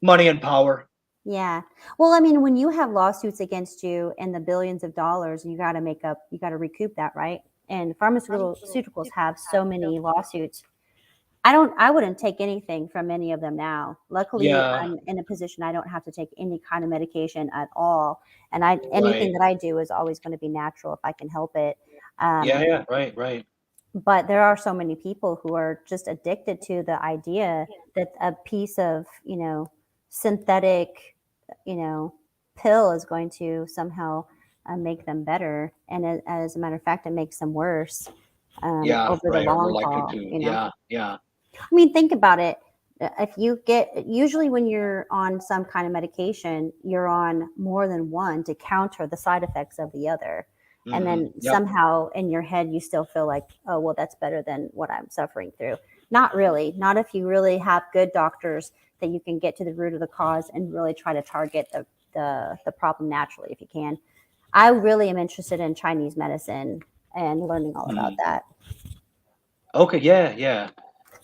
A: Money and power.
B: Yeah. Well, I mean, when you have lawsuits against you in the billions of dollars, you got to recoup that, right? And pharmaceuticals have so many lawsuits. I wouldn't take anything from any of them now. Luckily,
A: Yeah.
B: I'm in a position I don't have to take any kind of medication at all. And anything
A: Right.
B: that I do is always going to be natural if I can help it.
A: Yeah.
B: Um,
A: Yeah. Right. Right.
B: but there are so many people who are just addicted to the idea that a piece of, synthetic, you know, pill is going to somehow make them better. And as a matter of fact, it makes them worse
A: Yeah.
B: over the
A: Right. Or more
B: long
A: likely
B: haul,
A: to. Yeah. Yeah.
B: I mean, think about it. If you get, usually when you're on some kind of medication, you're on more than one to counter the side effects of the other. And then
A: Yep.
B: somehow in your head, you still feel like, oh, well, that's better than what I'm suffering through. Not really. Not if you really have good doctors that you can get to the root of the cause and really try to target the problem naturally if you can. I really am interested in Chinese medicine and learning all about
A: Mhm.
B: that.
A: Okay. Yeah. Yeah.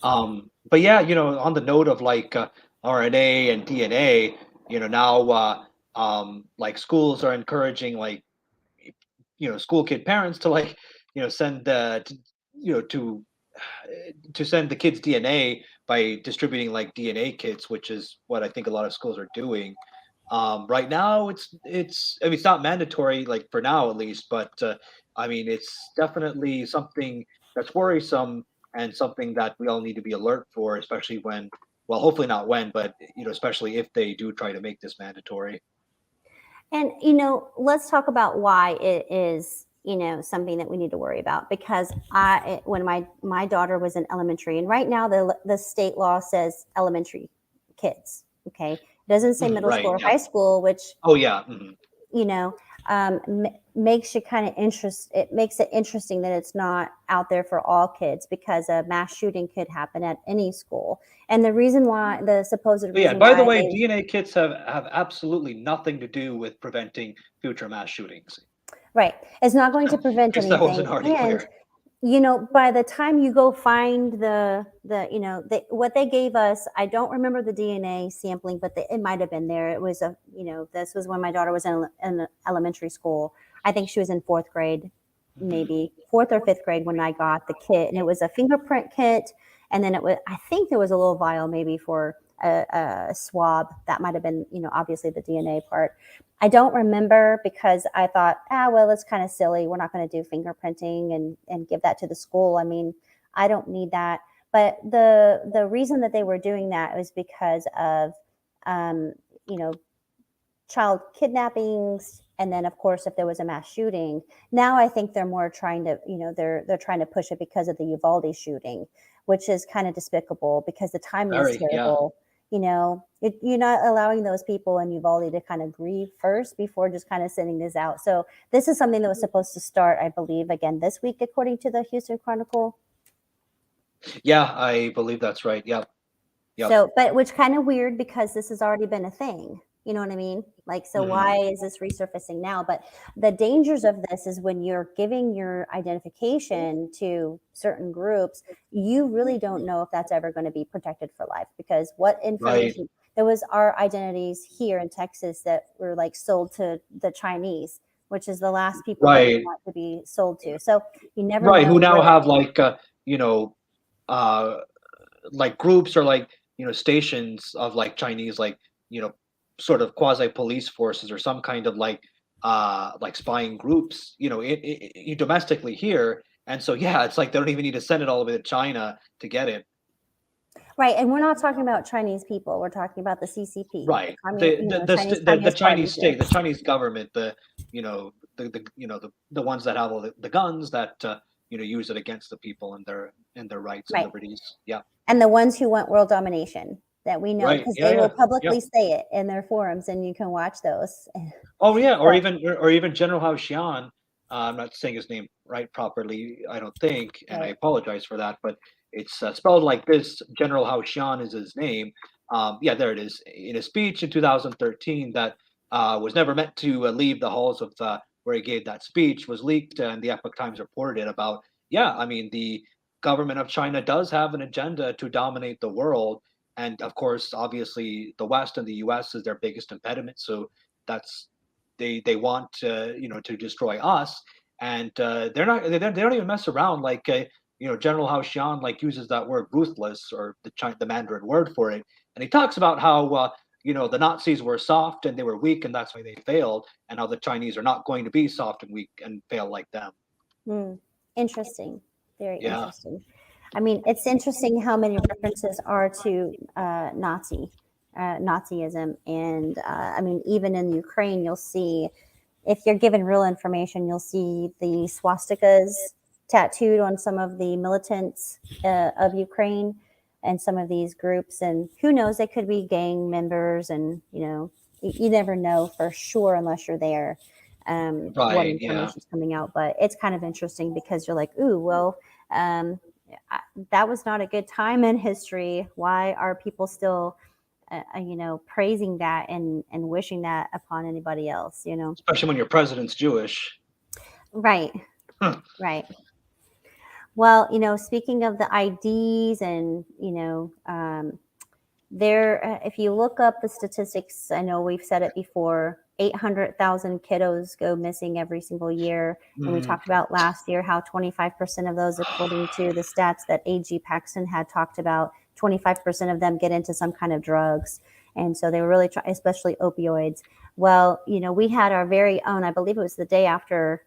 A: But yeah, on the note of like RNA and DNA, now like schools are encouraging like school kid parents to like send you know to to send the kids DNA by distributing like DNA kits, which is what I think a lot of schools are doing. Right now, I mean, it's not mandatory, like for now at least, but I mean, it's definitely something that's worrisome and something that we all need to be alert for, especially when, well, hopefully not when, but especially if they do try to make this mandatory.
B: And let's talk about why it is something that we need to worry about. Because when my daughter was in elementary, and right now the state law says elementary kids. Okay, it doesn't say middle
A: Right.
B: school or
A: Yeah.
B: high school, which
A: Oh yeah.
B: makes you kind of it makes it interesting that it's not out there for all kids, because a mass shooting could happen at any school. And the reason why, the supposed
A: But yeah.
B: reason
A: By the
B: why
A: way,
B: they
A: DNA kits have absolutely nothing to do with preventing future mass shootings.
B: right, it's not going to prevent
A: If that
B: anything.
A: wasn't already
B: And
A: clear.
B: by the time you go find what they gave us, I don't remember the DNA sampling, but it might have been there. It was this was when my daughter was in elementary school. I think she was in fourth grade, maybe fourth or fifth grade, when I got the kit, and it was a fingerprint kit. And then I think there was a little vial maybe for a swab. That might have been, obviously the DNA part. I don't remember, because I thought, well, it's kind of silly. We're not going to do fingerprinting and give that to the school. I mean, I don't need that. But the reason that they were doing that was because of, child kidnappings. And then, of course, if there was a mass shooting, now I think they're more trying to, they're trying to push it because of the Uvalde shooting, which is kind of despicable, because the timing is
A: Very, yeah.
B: terrible. You're not allowing those people in Uvalde to kind of grieve first before just kind of sending this out. So this is something that was supposed to start, I believe, again this week, according to the Houston Chronicle.
A: Yeah, I believe that's right. Yep. Yep.
B: So, but which kind of weird, because this has already been a thing. You know what I mean? Like, so why is this resurfacing now? But the dangers of this is when you're giving your identification to certain groups, you really don't know if that's ever going to be protected for life. Because what information, there was our identities here in Texas that were like sold to the Chinese, which is the last people that you want to be sold to. So you never know.
A: Who now have like like groups or like stations of like Chinese, like sort of quasi police forces or some kind of like spying groups domestically here. And so yeah, it's like they don't even need to send it all the way to China to get it.
B: Right, and we're not talking about Chinese people. We're talking about the CCP.
A: Right.
B: The
A: Chinese state, the Chinese government, the ones that have all the guns that use it against the people and their rights and liberties. Yeah.
B: And the ones who want world domination, that we know, because they will publicly say it in their forums, and you can watch those.
A: Oh yeah, or even General Hao Xian. I'm not saying his name right properly, I don't think, and I apologize for that, but it's spelled like this. General Hao Xian is his name. Yeah, there it is. In a speech in 2013 that was never meant to leave the halls of where he gave that speech, was leaked, and the Epoch Times reported it about. Yeah, I mean, the government of China does have an agenda to dominate the world, and of course, obviously, the West and the U.S. is their biggest impediment. So that's they want to destroy us, and they don't even mess around. Like General Hao Xian like uses that word ruthless, or the Mandarin word for it, and he talks about how the Nazis were soft and they were weak, and that's why they failed, and how the Chinese are not going to be soft and weak and fail like them.
B: Interesting. Very interesting. I mean, it's interesting how many references are to Nazism. And I mean, even in Ukraine, you'll see, if you're given real information, you'll see the swastikas tattooed on some of the militants of Ukraine and some of these groups. And who knows, they could be gang members, and you never know for sure unless you're there. What information is coming out. But it's kind of interesting, because you're like, ooh, well, that was not a good time in history. Why are people still praising that and wishing that upon anybody else,
A: especially when your president's Jewish?
B: Right. Right. Well, speaking of the IDs, and if you look up the statistics, I know we've said it before, 800,000 kiddos go missing every single year. And we talked about last year how 25% of those, according to the stats that A.G. Paxton had talked about, 25% of them get into some kind of drugs. And so they were really trying, especially opioids. Well, we had our very own, I believe it was the day after,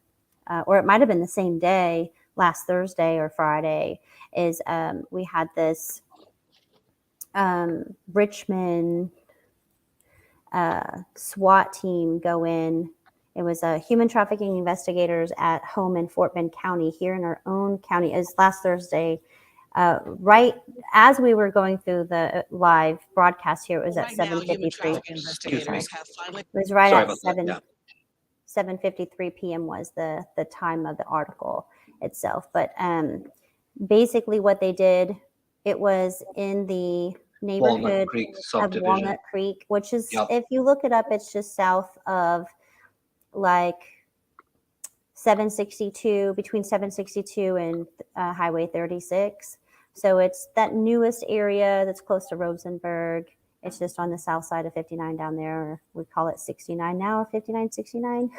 B: or it might have been the same day, last Thursday or Friday, is we had this Richmond SWAT team go in. It was human trafficking investigators at home in Fort Bend County, here in our own county. It was last Thursday, right as we were going through the live broadcast here. It was at 7:53. It was right
A: Sorry
B: at
A: about that. Yeah.
B: 7:53 p.m. was the time of the article itself. But basically what they did, it was in the
A: Walnut
B: neighborhood
A: Creek
B: of
A: subdivision.
B: Walnut Creek, which is,
A: Yep.
B: if you look it up, it's just south of like 762, between 762 and Highway 36. So it's that newest area that's close to Rosenberg. It's just on the south side of 59 down there. Or we call it 69 now, or 59, 69.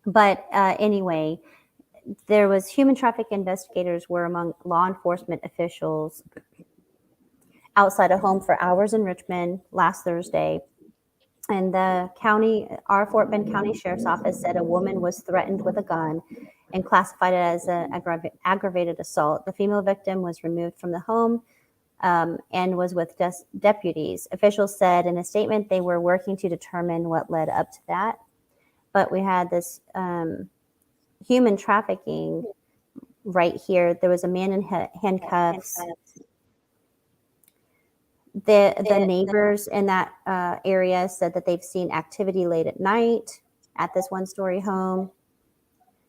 B: But anyway, there was human traffic investigators were among law enforcement officials outside a home for hours in Richmond last Thursday. And the county, our Fort Bend County Sheriff's Office said a woman was threatened with a gun and classified it as an aggravated assault. The female victim was removed from the home and was with deputies. Officials said in a statement they were working to determine what led up to that. But we had this human trafficking right here. There was a man in handcuffs. The neighbors in that area said that they've seen activity late at night at this one-story home.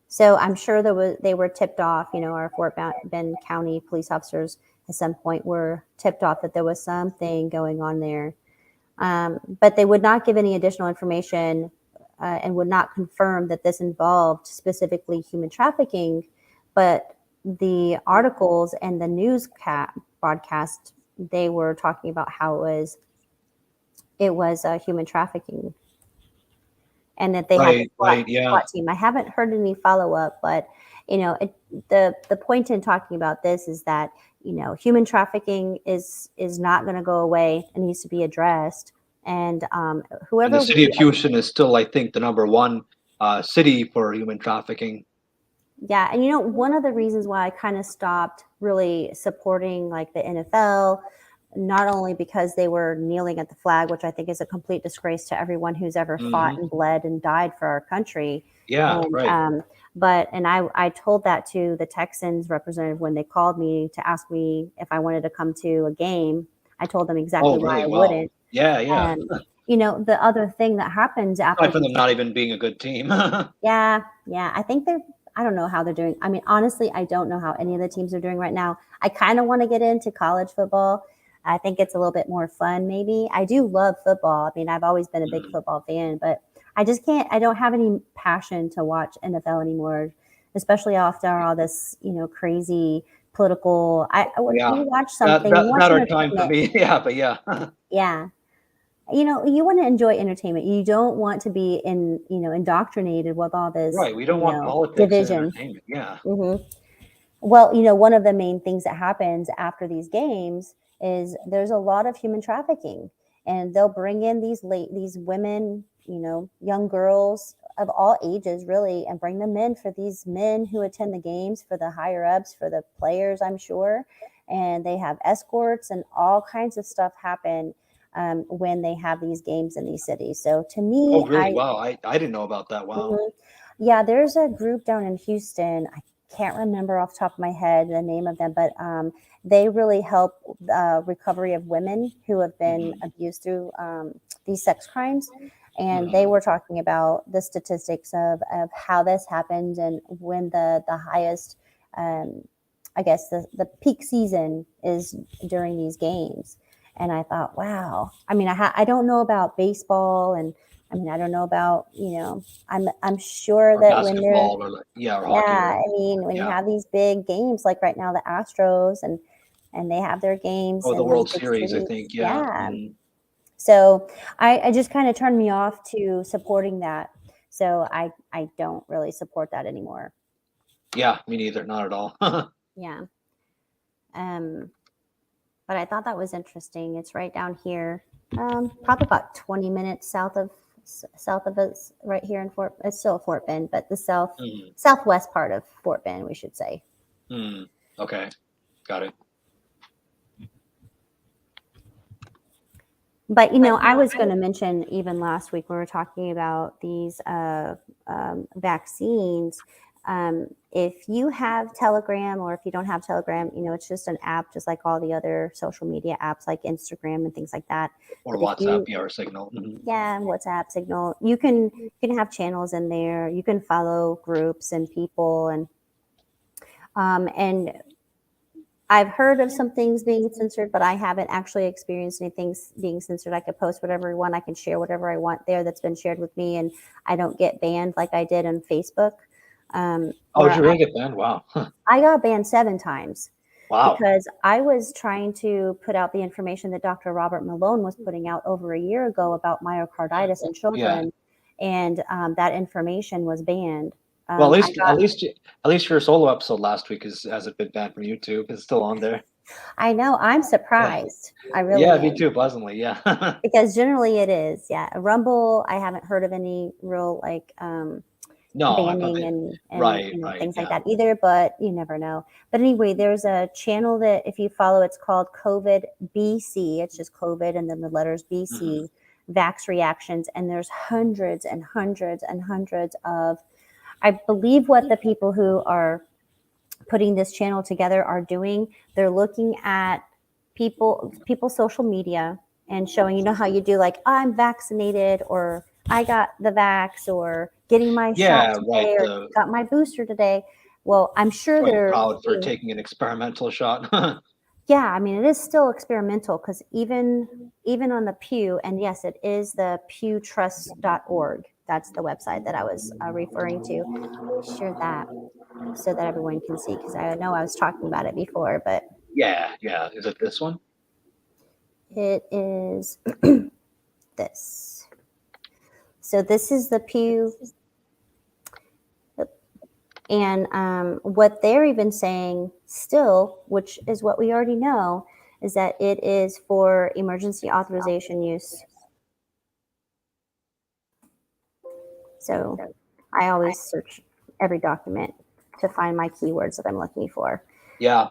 B: So I'm sure they were tipped off. Our Fort Bend County police officers at some point were tipped off that there was something going on there. But they would not give any additional information and would not confirm that this involved specifically human trafficking. But the articles and the news broadcast, they were talking about how it was human trafficking, and that they had a SWAT team. I haven't heard any follow up, but the point in talking about this is that human trafficking is not going to go away. It needs to be addressed, and whoever.
A: And the city of Houston is still, I think, the number one city for human trafficking.
B: Yeah, and one of the reasons why I kind of stopped really supporting like the NFL, not only because they were kneeling at the flag, which I think is a complete disgrace to everyone who's ever fought and bled and died for our country.
A: Yeah,
B: and,
A: right.
B: But I told that to the Texans representative when they called me to ask me if I wanted to come to a game. I told them exactly why I wouldn't.
A: Yeah, yeah.
B: The other thing that happens after
A: for them not even being a good team.
B: Yeah. I think I don't know how they're doing. I mean, honestly, I don't know how any of the teams are doing right now. I kind of want to get into college football. I think it's a little bit more fun, maybe. I do love football. I mean, I've always been a big football fan, but I just can't. I don't have any passion to watch NFL anymore, especially after all this, crazy political. When you watch something, you watch
A: not our time for me. Yeah, but yeah.
B: Yeah. You want to enjoy entertainment. You don't want to be indoctrinated with all this.
A: Right. We don't want politics
B: division.
A: and entertainment. Yeah.
B: Mm-hmm. Well, one of the main things that happens after these games is there's a lot of human trafficking, and they'll bring in these women, young girls of all ages, really, and bring them in for these men who attend the games, for the higher ups, for the players, I'm sure. And they have escorts and all kinds of stuff happen when they have these games in these cities. So to me,
A: really? Wow. I didn't know about that. Wow.
B: Mm-hmm. Yeah, there's a group down in Houston. I can't remember off the top of my head the name of them, but they really help recovery of women who have been abused through these sex crimes. And they were talking about the statistics of how this happened and when the highest, I guess, the peak season is during these games. And I thought, wow. I mean, I don't know about baseball, and I mean, I don't know about, I'm sure that when they're,
A: hockey,
B: I mean, when you have these big games, like right now, the Astros, and they have their games.
A: The World Series, I think. Yeah.
B: So I just kind of turned me off to supporting that. So I don't really support that anymore.
A: Yeah, me neither. Not at all.
B: Yeah. but I thought that was interesting. It's right down here, probably about 20 minutes south of us, right here in Fort. It's still Fort Bend, but the southwest part of Fort Bend, we should say.
A: Okay, got it.
B: But I was going to mention even last week when we were talking about these vaccines. If you have Telegram, or if you don't have Telegram, it's just an app, just like all the other social media apps like Instagram and things like that.
A: Or WhatsApp, or Signal.
B: Yeah, WhatsApp, Signal. You can have channels in there. You can follow groups and people, and I've heard of some things being censored, but I haven't actually experienced anything being censored. I could post whatever I want. I can share whatever I want there that's been shared with me, and I don't get banned like I did on Facebook.
A: Did you really get banned? Wow.
B: I got banned 7 times.
A: Wow.
B: Because I was trying to put out the information that Dr. Robert Malone was putting out over a year ago about myocarditis in children, and that information was banned.
A: Well, at least your solo episode last week hasn't been banned from YouTube. It's still on there.
B: I know. I'm surprised. I really
A: Yeah,
B: am.
A: me too, pleasantly. Yeah.
B: Because generally it is. Yeah, Rumble. I haven't heard of any real banning and things like that either. But you never know. But anyway, there's a channel that if you follow, it's called COVID BC. It's just COVID and then the letters BC. Vax reactions, and there's hundreds and hundreds and hundreds of. I believe what the people who are putting this channel together are doing, they're looking at people's social media and showing, how you do like, I'm vaccinated, or I got the vax, or getting my shot today, or got my booster today. Well, I'm sure they're
A: proud for taking an experimental shot.
B: Yeah, I mean, it is still experimental, because even on the Pew, and yes, it is the pewtrust.org. That's the website that I was referring to. Share that so that everyone can see, because I know I was talking about it before, but
A: yeah. Is it this one?
B: It is this. So this is the Pew. And what they're even saying still, which is what we already know, is that it is for emergency authorization use. So I always search every document to find my keywords that I'm looking for.
A: Yeah.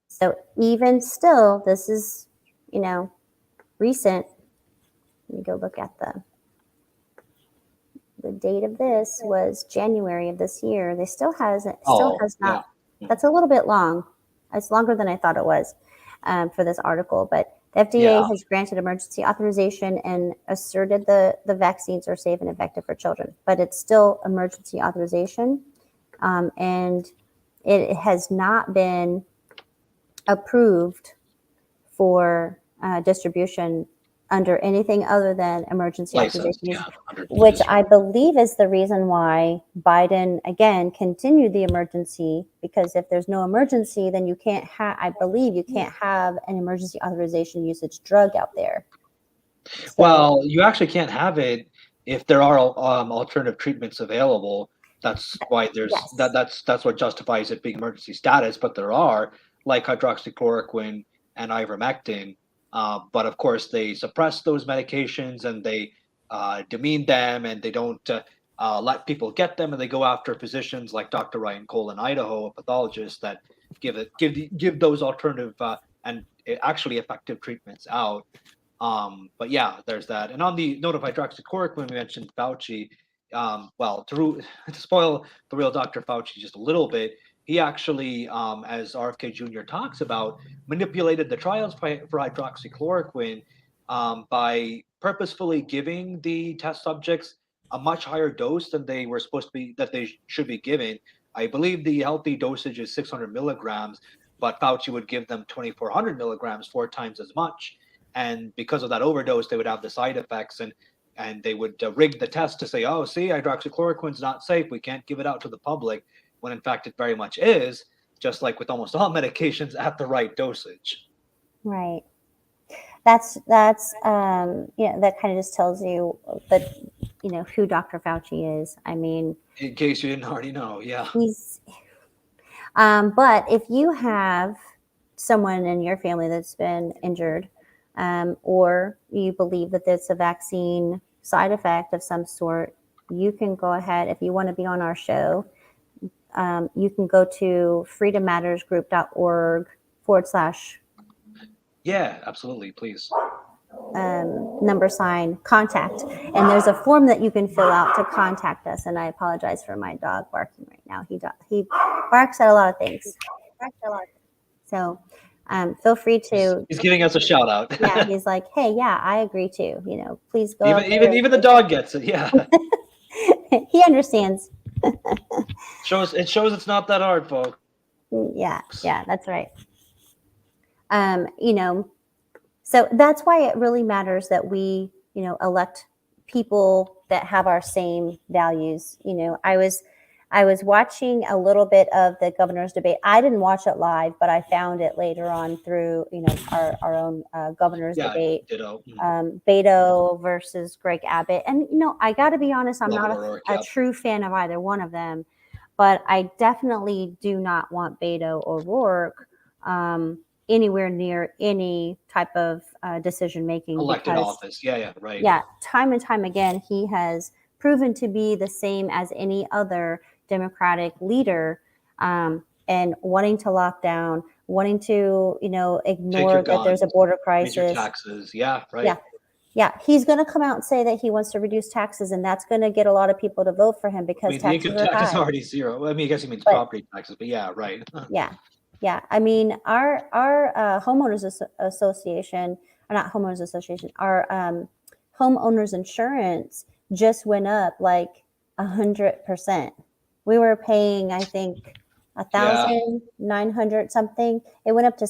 B: So even still, this is, recent. Let me go look at the date of this was January of this year. They still has not. Yeah. That's a little bit long. It's longer than I thought it was for this article. But the FDA has granted emergency authorization and asserted the vaccines are safe and effective for children. But it's still emergency authorization, and it has not been approved for distribution under anything other than emergency authorization, which I believe is the reason why Biden, again, continued the emergency, because if there's no emergency, then you can't have, I believe you can't have an emergency authorization usage drug out there. So,
A: well, you actually can't have it if there are alternative treatments available. That's why there's that's what justifies it being emergency status, but there are, like hydroxychloroquine and ivermectin. But of course, they suppress those medications and they demean them, and they don't let people get them, and they go after physicians like Dr. Ryan Cole in Idaho, a pathologist that give those alternative and actually effective treatments out. But yeah, there's that. And on the note of hydroxychloroquine, we mentioned Fauci. Well, to spoil the real Dr. Fauci just a little bit, he actually, as RFK Jr. talks about, manipulated the trials for hydroxychloroquine by purposefully giving the test subjects a much higher dose than they were supposed to be, that they should be given. I believe the healthy dosage is 600 milligrams, but Fauci would give them 2,400 milligrams, 4 times as much. And because of that overdose, they would have the side effects, and they would rig the test to say, oh, see, hydroxychloroquine's not safe. We can't give it out to the public, when in fact it very much is, just like with almost all medications, at the right dosage.
B: Right. That's that kind of just tells you that, who Dr. Fauci is. I mean,
A: in case you didn't already know, yeah.
B: He's, but if you have someone in your family that's been injured, or you believe that it's a vaccine side effect of some sort, you can go ahead. If you want to be on our show, you can go to freedommattersgroup.org /
A: Yeah, absolutely. Please.
B: # contact, and there's a form that you can fill out to contact us. And I apologize for my dog barking right now. He barks at a lot of things, so feel free to.
A: He's giving us a shout out.
B: Yeah, he's like, hey, yeah, I agree too. Please go.
A: Even the dog gets it. Yeah.
B: He understands.
A: It shows it's not that hard, folks.
B: Yeah, that's right. So that's why it really matters that we, elect people that have our same values. I was watching a little bit of the governor's debate. I didn't watch it live, but I found it later on through, our own governor's debate.
A: Ditto.
B: Beto versus Greg Abbott. And, I got to be honest, I'm not
A: O'Rourke,
B: a true fan of either one of them, but I definitely do not want Beto or O'Rourke anywhere near any type of decision making.
A: Elected office. Yeah, right.
B: Yeah, time and time again, he has proven to be the same as any other Democratic leader, and wanting to lock down, wanting to, ignore that there's a border crisis.
A: Taxes. Yeah, right.
B: Yeah, he's going to come out and say that he wants to reduce taxes, and that's going to get a lot of people to vote for him because taxes
A: the income tax is already zero. I guess he means property taxes, but yeah, right.
B: Yeah. I mean, our homeowners association, or not homeowners association, our homeowners insurance just went up like 100%. We were paying, I think, $1,900 something. It went up to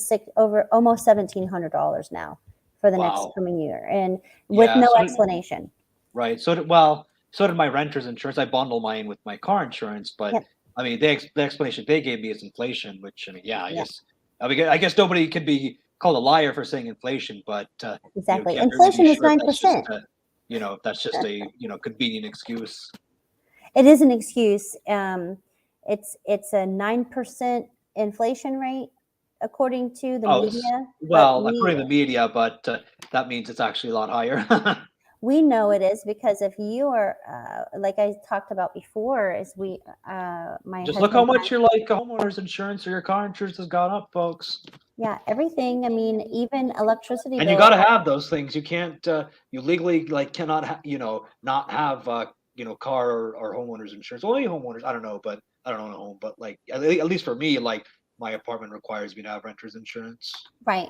B: almost $1,700 now for the next coming year, and with no explanation.
A: Right. So did my renter's insurance. I bundle mine with my car insurance, but. Yep. I mean, the explanation they gave me is inflation, which I guess nobody can be called a liar for saying inflation, but
B: exactly, inflation is 9%.
A: That's just a convenient excuse.
B: It is an excuse. It's a 9% inflation rate according to the media.
A: Well, according to the media, but that means it's actually a lot higher.
B: We know it is because if you are, like I talked about before, my
A: just look how much your homeowner's insurance or your car insurance has gone up, folks.
B: Yeah, everything. I mean, even electricity.
A: And you got to have those things. You can't. You legally cannot. Not have car or homeowner's insurance. Only homeowners. I don't know, but I don't own a home. But at least for me, my apartment requires me to have renter's insurance.
B: Right.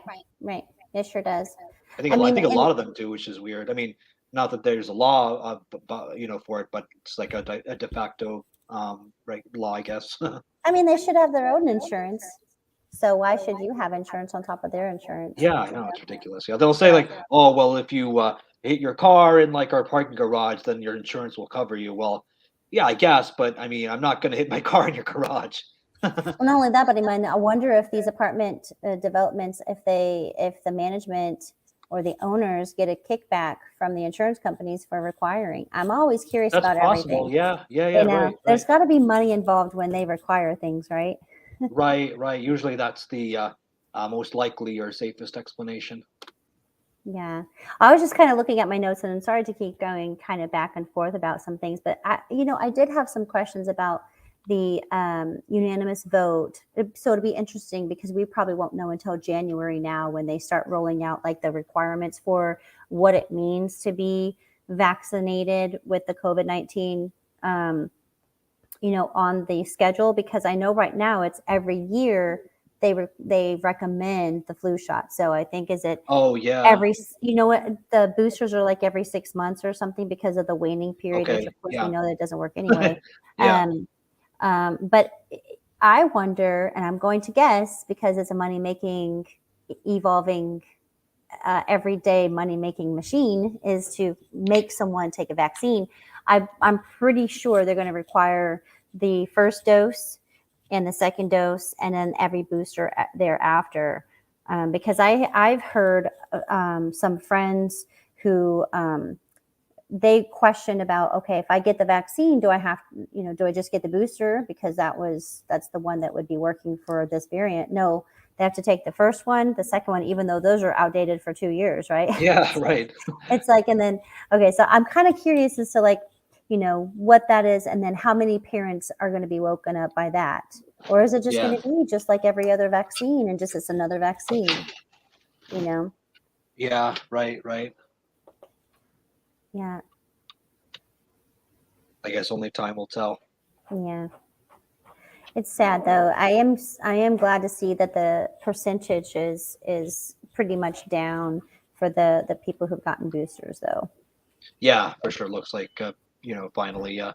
B: It sure does.
A: I think a lot of them do, which is weird. I mean, not that there's a law, for it, but it's like a de facto law, I guess.
B: I mean, they should have their own insurance. So why should you have insurance on top of their insurance?
A: Yeah, I know, it's ridiculous. Yeah, they'll say oh, well, if you hit your car in our parking garage, then your insurance will cover you. Well, yeah, I guess, but I mean, I'm not going to hit my car in your garage.
B: Well, not only that, but I wonder if these apartment developments, if the management or the owners get a kickback from the insurance companies for requiring. I'm always curious about
A: possible.
B: Everything.
A: Yeah. Right,
B: there's got to be money involved when they require things, right?
A: Right. Usually that's the most likely or safest explanation.
B: Yeah. I was just kind of looking at my notes, and I'm sorry to keep going kind of back and forth about some things, but I did have some questions about the unanimous vote. So it'll be interesting because we probably won't know until January now when they start rolling out the requirements for what it means to be vaccinated with the COVID-19, on the schedule, because I know right now it's every year they recommend the flu shot. So I think the boosters are every 6 months or something because of the waning period, which of course we know that doesn't work anyway. But I wonder, and I'm going to guess because it's a money-making, evolving, everyday money-making machine, is to make someone take a vaccine. I'm pretty sure they're going to require the first dose and the second dose, and then every booster thereafter. Because I've heard some friends who they question about, okay, if I get the vaccine, do I just get the booster because that's the one that would be working for this variant? No, they have to take the first one, the second one, even though those are outdated for 2 years, right?
A: Yeah, right.
B: It's like, and then, okay, so I'm kind of curious as to like, what that is, and then how many parents are going to be woken up by that, or is it just
A: Yeah.
B: going to be just like every other vaccine and just it's another vaccine,
A: Yeah, right.
B: Yeah,
A: I guess only time will tell.
B: yeah. It's sad though. I am glad to see that the percentage is pretty much down for the people who've gotten boosters though.
A: Yeah, for sure. Looks like finally
B: Yeah.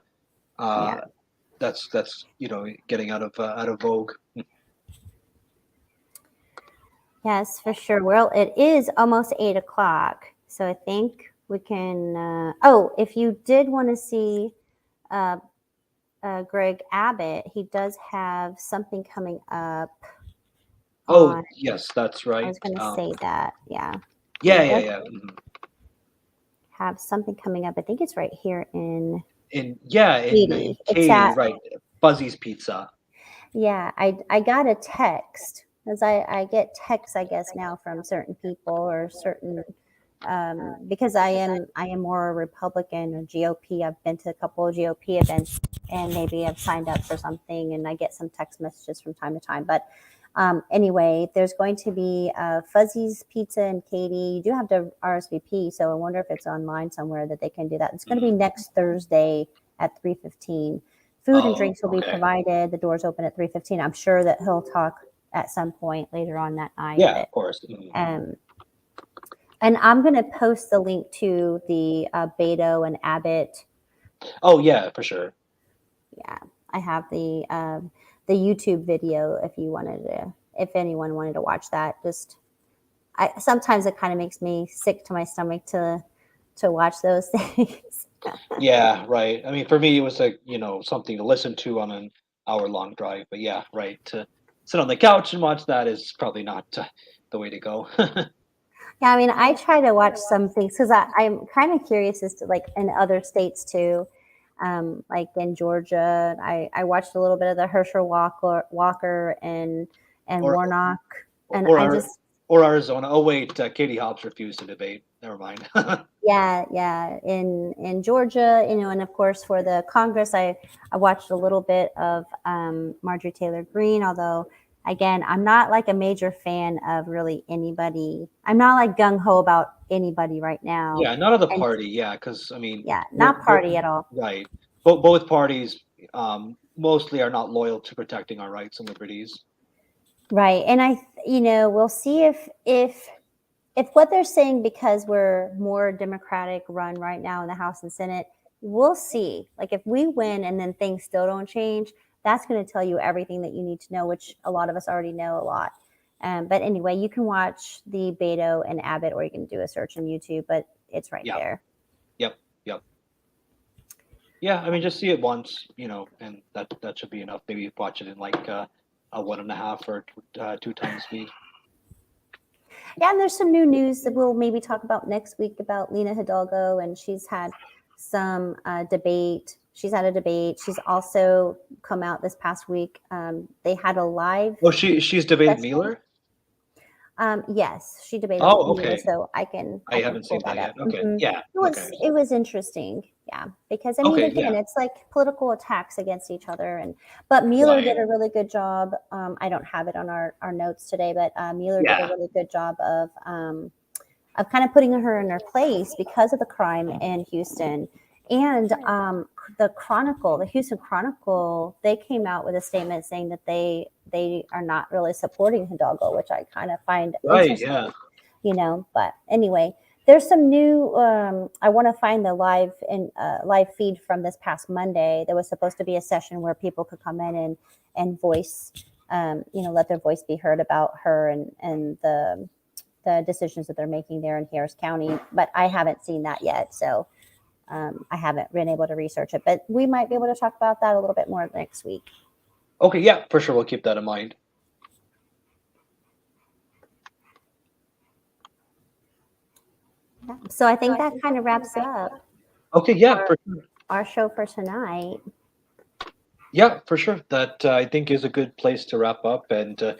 A: that's getting out of vogue.
B: Yes, for sure. Well, it is almost 8 o'clock, so I think we can. Oh, if you did want to see uh, Greg Abbott, he does have something coming up
A: Oh,
B: on.
A: yes, that's
B: I
A: right.
B: was going to say that. Yeah. He
A: Yeah.
B: does have something coming up. I think it's right here in
A: In
B: Katy. It's
A: Katy,
B: at.
A: right? Fuzzy's Pizza.
B: Yeah, I got a text because I get texts, I guess, now from certain people or certain because I am more a Republican or GOP. I've been to a couple of GOP events and maybe I've signed up for something and I get some text messages from time to time. But anyway, there's going to be Fuzzy's Pizza in Katy. You do have to RSVP, so I wonder if it's online somewhere that they can do that. It's going to be next Thursday at 3:15. Food and drinks will be provided. The doors open at 3:15. I'm sure that he'll talk at some point later on that night.
A: Yeah, of course.
B: And I'm going to post the link to the Beto and Abbott.
A: Oh yeah, for sure.
B: Yeah, I have the YouTube video if anyone wanted to watch that. Sometimes it kind of makes me sick to my stomach to watch those things.
A: Yeah, right. I mean, for me, it was like something to listen to on an hour-long drive. But yeah, right. To sit on the couch and watch that is probably not the way to go.
B: Yeah, I mean, I try to watch some things because I'm kind of curious as to like in other states too, like in Georgia. I watched a little bit of the Herschel Walker and Warnock, and
A: or Arizona. Oh wait, Katie Hobbs refused to debate. Never mind.
B: Yeah. In Georgia, and of course for the Congress, I watched a little bit of Marjorie Taylor Greene, although. Again, I'm not like a major fan of really anybody. I'm not like gung ho about anybody right now.
A: Yeah, not of the party. Yeah, because I mean,
B: not party at all.
A: Right. Both parties mostly are not loyal to protecting our rights and liberties.
B: Right, and we'll see if what they're saying, because we're more Democratic run right now in the House and Senate. We'll see. Like if we win and then things still don't change. That's going to tell you everything that you need to know, which a lot of us already know a lot. But anyway, you can watch the Beto and Abbott, or you can do a search on YouTube, but it's right there.
A: Yep. Yeah, I mean, just see it once, and that should be enough. Maybe watch it in like a 1.5 or 2 times speed.
B: Yeah, and there's some new news that we'll maybe talk about next week about Lena Hidalgo, and she's had some debate. She's had a debate. She's also come out this past week. They had a live.
A: Oh, she's debated Mueller?
B: Yes, she debated Mueller, so I
A: haven't seen that yet. Okay, yeah.
B: It was interesting. Yeah, because I mean, again, it's like political attacks against each other, but Mueller did a really good job. I don't have it on our notes today, but Mueller did a really good job of kind of putting her in her place because of the crime in Houston. And the Houston Chronicle, they came out with a statement saying that they are not really supporting Hidalgo, which I kind of find interesting. But anyway, there's some new. I want to find the live feed from this past Monday. There was supposed to be a session where people could come in and voice, let their voice be heard about her and the decisions that they're making there in Harris County. But I haven't seen that yet, so. I haven't been able to research it, but we might be able to talk about that a little bit more next week.
A: Okay, yeah, for sure. We'll keep that in mind.
B: So I think that kind of wraps up.
A: Okay, yeah, for sure.
B: Our show for tonight.
A: Yeah, for sure. That I think is a good place to wrap up. And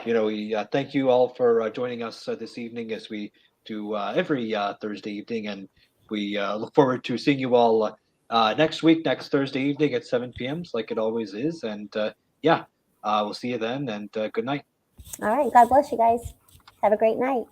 A: we thank you all for joining us this evening as we do every Thursday evening, and we look forward to seeing you all next week, next Thursday evening at 7 p.m. like it always is. And we'll see you then. And good night.
B: All right. God bless you guys. Have a great night.